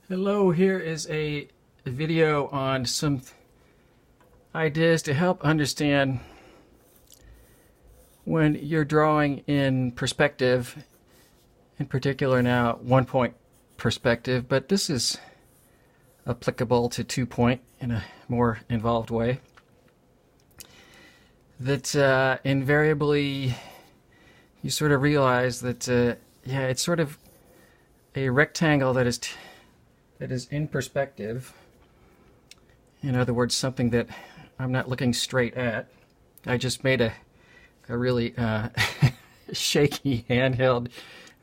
Hello, here is a video on some ideas to help understand when you're drawing in perspective, in particular now 1-point perspective, but this is applicable to 2-point in a more involved way. That invariably you sort of realize that, it's sort of a rectangle that is in perspective. In other words, something that I'm not looking straight at. I just made a really shaky handheld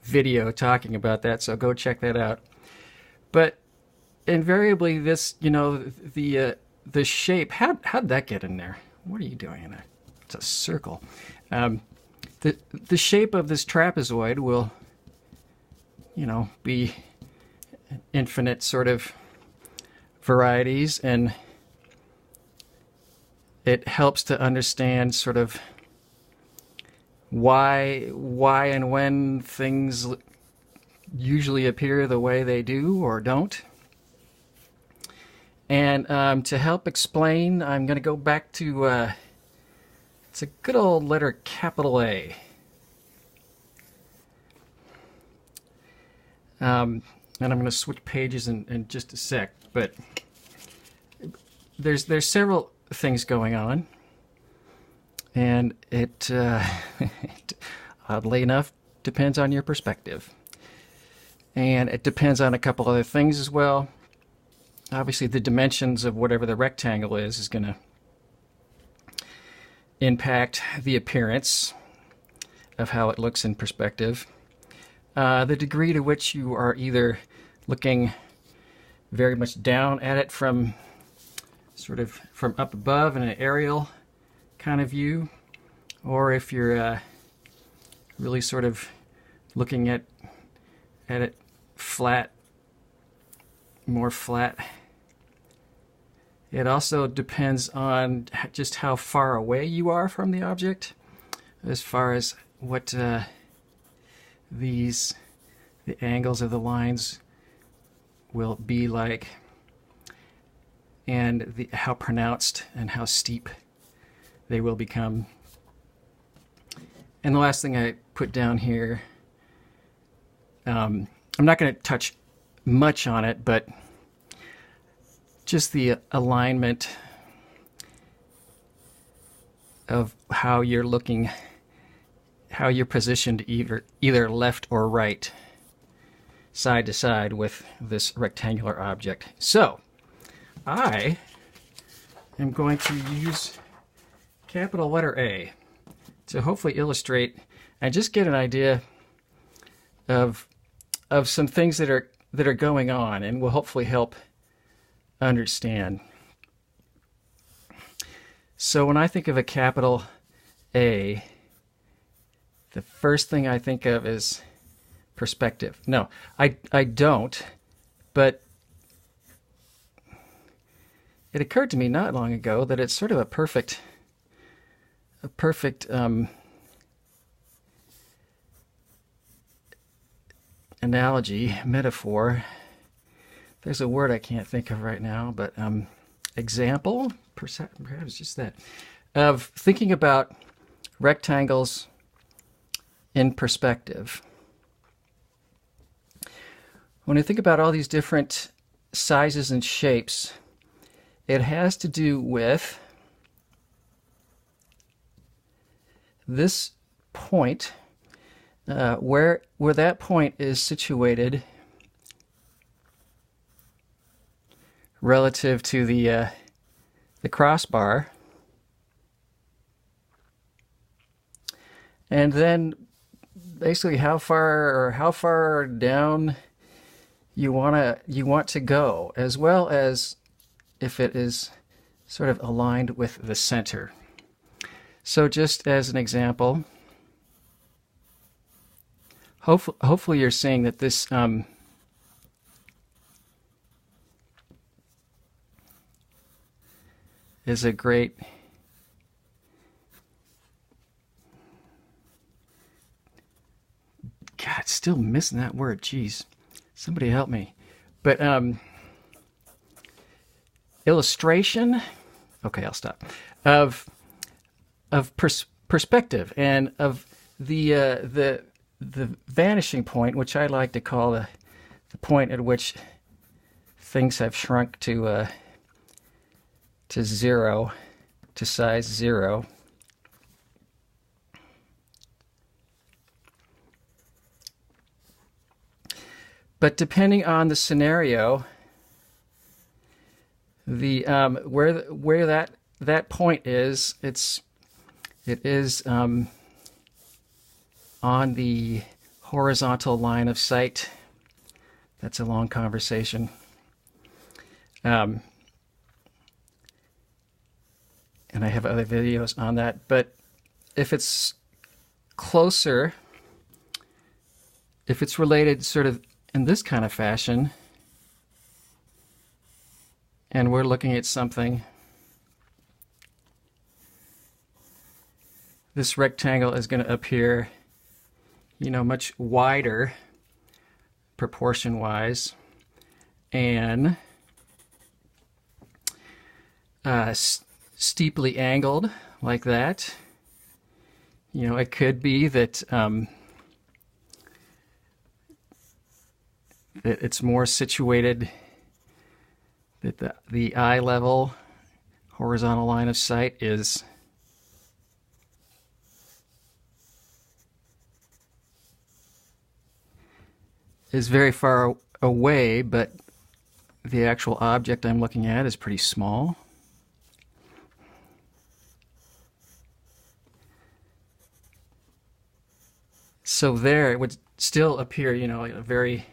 video talking about that, so go check that out. But invariably, this, the shape, how'd that get in there? What are you doing in there? It's a circle. The shape of this trapezoid will, be infinite sort of varieties, and it helps to understand sort of why and when things usually appear the way they do or don't. And to help explain, I'm going to go back to it's a good old letter capital A. And I'm going to switch pages in just a sec, but there's several things going on, and it oddly enough depends on your perspective, and it depends on a couple other things as well. Obviously, the dimensions of whatever the rectangle is going to impact the appearance of how it looks in perspective. The degree to which you are either looking very much down at it from up above in an aerial kind of view, or if you're really sort of looking at it flat, more flat. It also depends on just how far away you are from the object, as far as what the angles of the lines will be like, and how pronounced and how steep they will become. And the last thing I put down here, I'm not going to touch much on it, but just the alignment of how you're looking, how you're positioned either left or right, side to side with this rectangular object. So I am going to use capital letter A to hopefully illustrate and just get an idea of some things that are going on, and will hopefully help understand. So when I think of a capital A, the first thing I think of is perspective. No, I don't, but it occurred to me not long ago that it's sort of a perfect analogy, metaphor. There's a word I can't think of right now, but example, perhaps just that, of thinking about rectangles in perspective. When I think about all these different sizes and shapes, it has to do with this point, where that point is situated relative to the crossbar, and then basically how far down you want to go, as well as if it is sort of aligned with the center. So just as an example, hopefully you're seeing that this is a great God, still missing that word. Jeez. Somebody help me. But illustration, okay, I'll stop, of perspective and of the vanishing point, which I like to call the point at which things have shrunk to zero, to size 0. But depending on the scenario, the where that point is, it is on the horizontal line of sight. That's a long conversation. And I have other videos on that. But if it's closer, if it's related sort of in this kind of fashion, and we're looking at something, this rectangle is going to appear, much wider proportion-wise, and steeply angled like that. It could be that that it's more situated, that the eye level horizontal line of sight is very far away, but the actual object I'm looking at is pretty small. So there it would still appear, very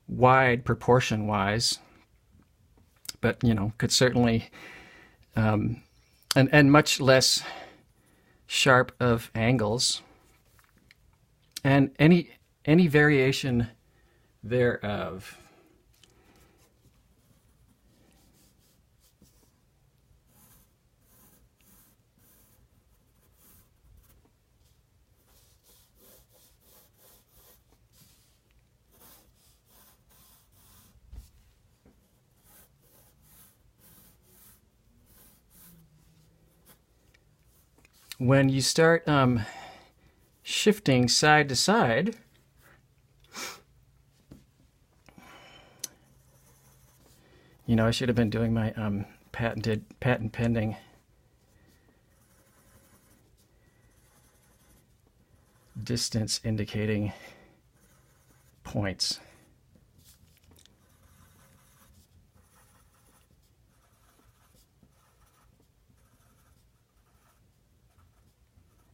wide proportion-wise, but could certainly and much less sharp of angles, and any variation thereof when you start shifting side to side, I should have been doing my patent pending distance indicating points.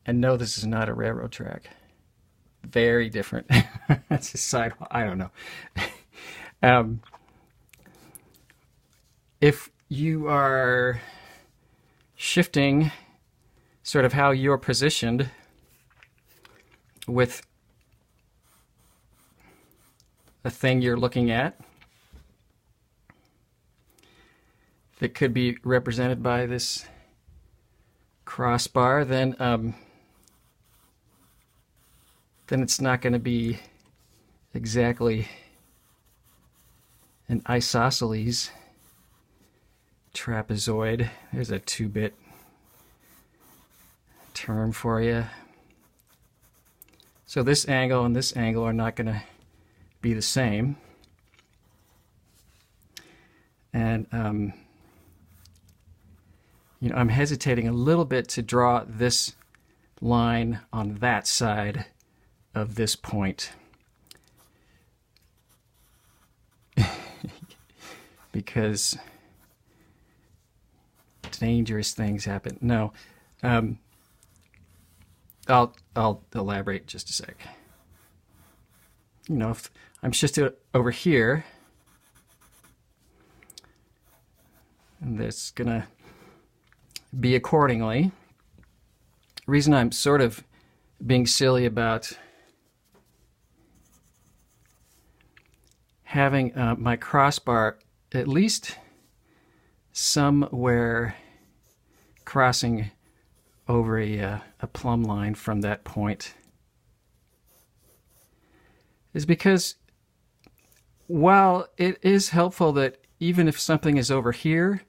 And no, this is not a railroad track. Very different. That's a sidewalk. I don't know. If you are shifting sort of how you're positioned with a thing you're looking at, that could be represented by this crossbar, then it's not going to be exactly an isosceles trapezoid. There's a 2-bit term for you. So this angle and this angle are not going to be the same. And I'm hesitating a little bit to draw this line on that side of this point because dangerous things happen. No, I'll elaborate just a sec. If I'm shifted over here, and that's gonna be accordingly. The reason I'm sort of being silly about having my crossbar at least somewhere crossing over a plumb line from that point is because while it is helpful that even if something is over here,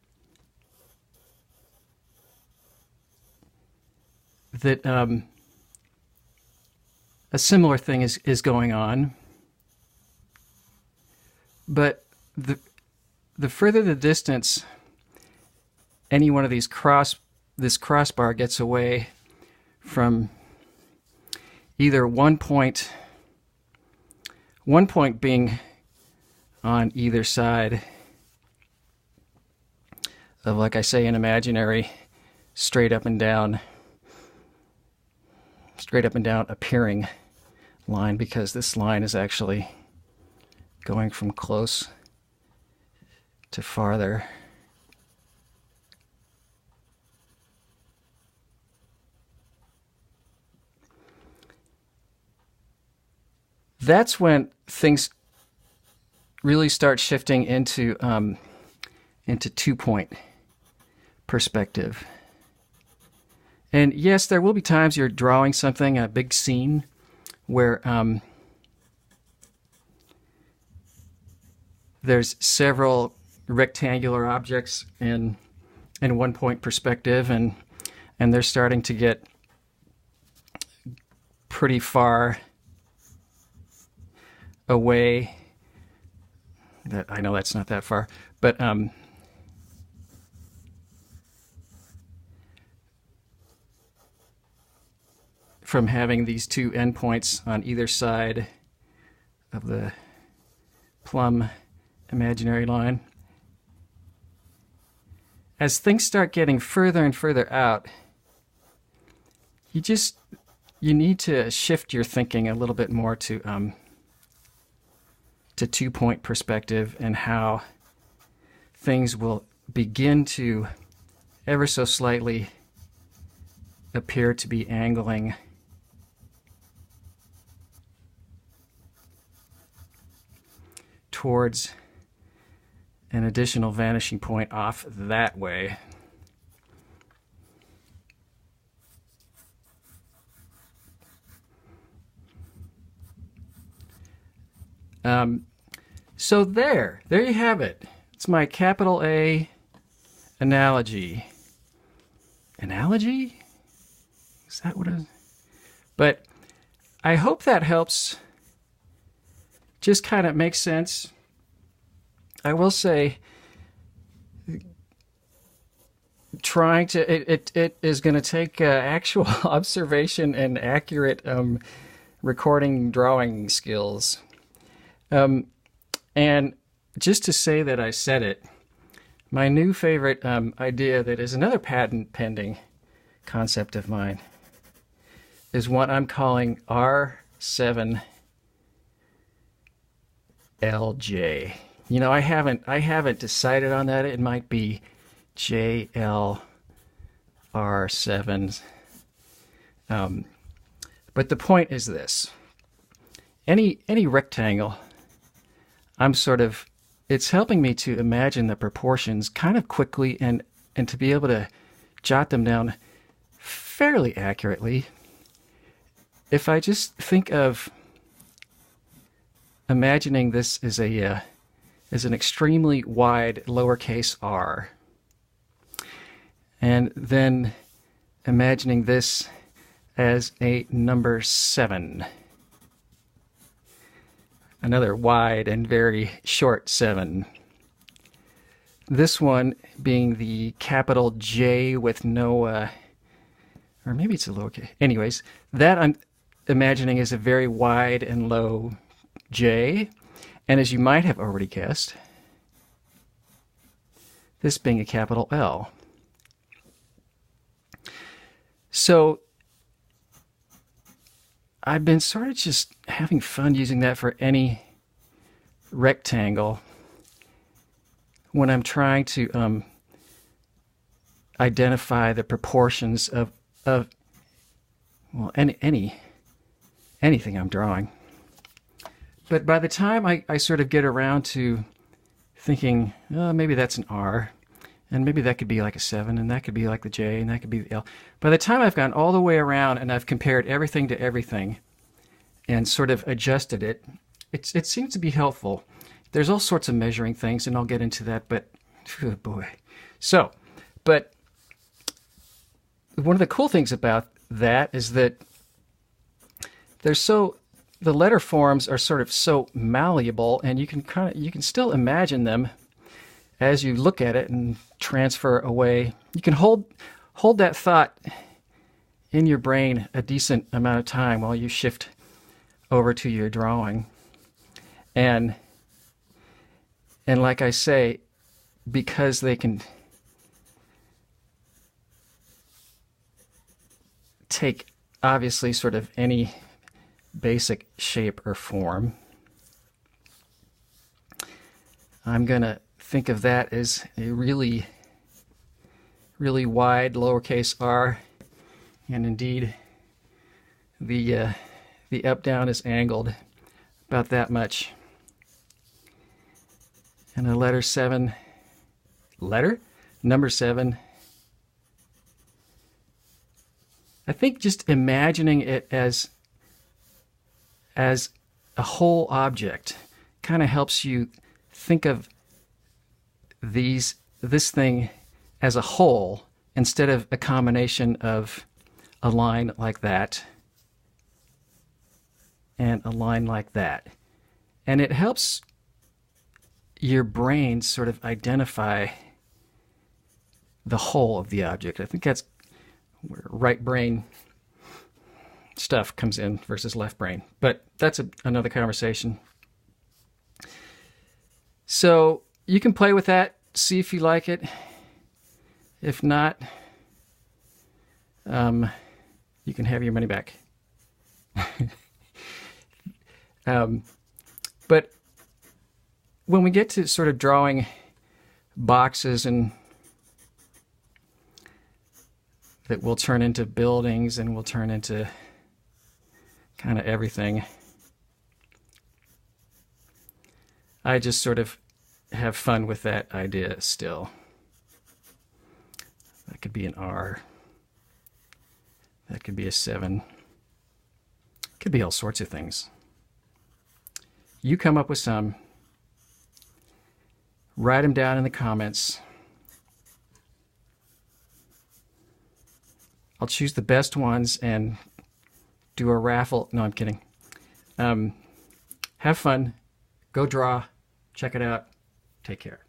that a similar thing is going on. But the further the distance any one of these this crossbar gets away from either one point being on either side of, like I say, an imaginary straight up and down appearing line, because this line is actually going from close to farther. That's when things really start shifting into 2-point perspective. And yes, there will be times you're drawing something, a big scene, where there's several rectangular objects in 1-point perspective, and they're starting to get pretty far away. That I know that's not that far, but from having these two endpoints on either side of the plumb imaginary line. As things start getting further and further out, you need to shift your thinking a little bit more to 2-point perspective, and how things will begin to ever so slightly appear to be angling towards an additional vanishing point off that way. So there you have it. It's my capital A analogy. Analogy? Is that what it is? But I hope that helps. Just kind of makes sense. I will say, it is going to take actual observation and accurate recording drawing skills. And just to say that I said it, my new favorite idea that is another patent pending concept of mine is what I'm calling R7LJ. You know, I haven't decided on that. It might be JLR7. But the point is this: any rectangle, it's helping me to imagine the proportions kind of quickly and to be able to jot them down fairly accurately. If I just think of imagining this as an extremely wide lowercase r, and then imagining this as a number 7, another wide and very short 7. This one being the capital J with no, or maybe it's a lowercase. Anyways, that I'm imagining is a very wide and low J. And as you might have already guessed, this being a capital L. So I've been sort of just having fun using that for any rectangle when I'm trying to identify the proportions of well, anything I'm drawing. But by the time I sort of get around to thinking, oh, maybe that's an R, and maybe that could be like a 7, and that could be like the J, and that could be the L. By the time I've gone all the way around and I've compared everything to everything and sort of adjusted it, it seems to be helpful. there's all sorts of measuring things, and I'll get into that, but oh boy. So, but one of the cool things about that is that the letter forms are sort of so malleable, and you can still imagine them as you look at it and transfer away. You can hold that thought in your brain a decent amount of time while you shift over to your drawing. And like I say, because they can take obviously sort of any basic shape or form, I'm going to think of that as a really, really wide lowercase r, and indeed the up-down is angled about that much. And a number 7, I think just imagining it as a whole object kind of helps you think of this thing as a whole instead of a combination of a line like that and a line like that. And it helps your brain sort of identify the whole of the object. I think that's where right brain stuff comes in versus left brain. But that's another conversation. So you can play with that, see if you like it. If not, you can have your money back. But when we get to sort of drawing boxes and that will turn into buildings and will turn into kind of everything, I just sort of have fun with that idea still. That could be an R. That could be a 7. Could be all sorts of things. You come up with some. Write them down in the comments. I'll choose the best ones and do a raffle. No, I'm kidding. Have fun. Go draw. Check it out. Take care.